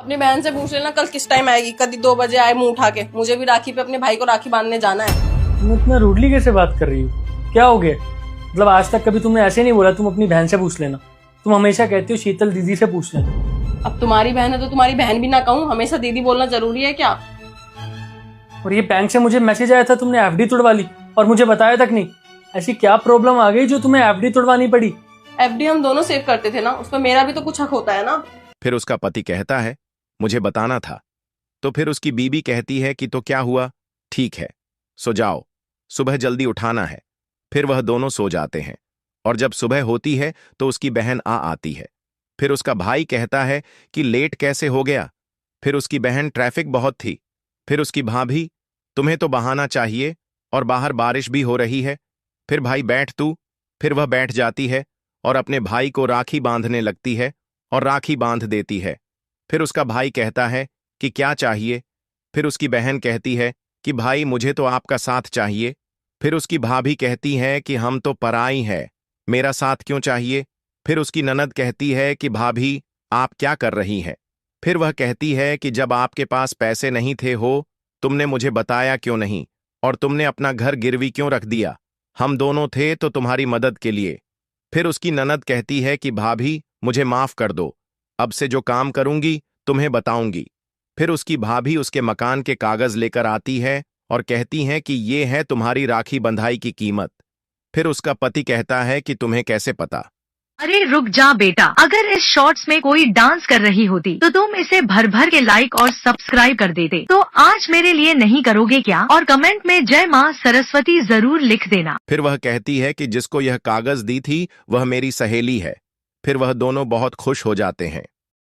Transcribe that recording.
अपनी बहन से पूछ लेना कल किस टाइम आएगी, कभी 2 बजे आए मुंह उठा के। मुझे भी राखी पे अपने भाई को राखी बांधने जाना है। तुम इतना रूडली कैसे बात कर रही हो? क्या हो गया? मतलब आज तक कभी तुमने ऐसे नहीं बोला तुम अपनी बहन से पूछ लेना। तुम हमेशा कहती हो शीतल दीदी से पूछ लेना। अब तुम्हारी बहन है तो तुम्हारी बहन भी ना कहूँ, हमेशा दीदी बोलना जरूरी है क्या? और ये बैंक से मुझे मैसेज आया था तुमने एफडी तुड़वा ली और मुझे बताया तक नहीं। ऐसी क्या प्रॉब्लम आ गई जो तुम्हें एफडी तुड़वानी पड़ी? एफडी हम दोनों सेव करते थे ना, उसमें मेरा भी तो कुछ हक होता है ना। फिर उसका पति कहता है मुझे बताना था। तो फिर उसकी बीबी कहती है कि तो क्या हुआ, ठीक है सो जाओ, सुबह जल्दी उठाना है। फिर वह दोनों सो जाते हैं और जब सुबह होती है तो उसकी बहन आती है। फिर उसका भाई कहता है कि लेट कैसे हो गया। फिर उसकी बहन ट्रैफिक बहुत थी। फिर उसकी भाभी तुम्हें तो बहाना चाहिए और बाहर बारिश भी हो रही है। फिर भाई बैठ तू। फिर वह बैठ जाती है और अपने भाई को राखी बांधने लगती है और राखी बांध देती है। फिर उसका भाई कहता है कि क्या चाहिए। फिर उसकी बहन कहती है कि भाई मुझे तो आपका साथ चाहिए। फिर उसकी भाभी कहती है कि हम तो पराई है, मेरा साथ क्यों चाहिए। फिर उसकी ननद कहती है कि भाभी आप क्या कर रही हैं। फिर वह कहती है कि जब आपके पास पैसे नहीं थे हो तुमने मुझे बताया क्यों नहीं, और तुमने अपना घर गिरवी क्यों रख दिया। हम दोनों थे तो तुम्हारी मदद के लिए। फिर उसकी ननद कहती है कि भाभी मुझे माफ कर दो, अब से जो काम करूंगी तुम्हें बताऊंगी। फिर उसकी भाभी उसके मकान के कागज लेकर आती है और कहती हैं कि ये है तुम्हारी राखी बंधाई की कीमत। फिर उसका पति कहता है कि तुम्हें कैसे पता। अरे रुक जा बेटा, अगर इस शॉर्ट्स में कोई डांस कर रही होती तो तुम इसे भर भर के लाइक और सब्सक्राइब कर देते। तो आज मेरे लिए नहीं करोगे क्या? और कमेंट में जय माँ सरस्वती जरूर लिख देना। फिर वह कहती है कि जिसको यह कागज दी थी वह मेरी सहेली है। फिर वह दोनों बहुत खुश हो जाते हैं।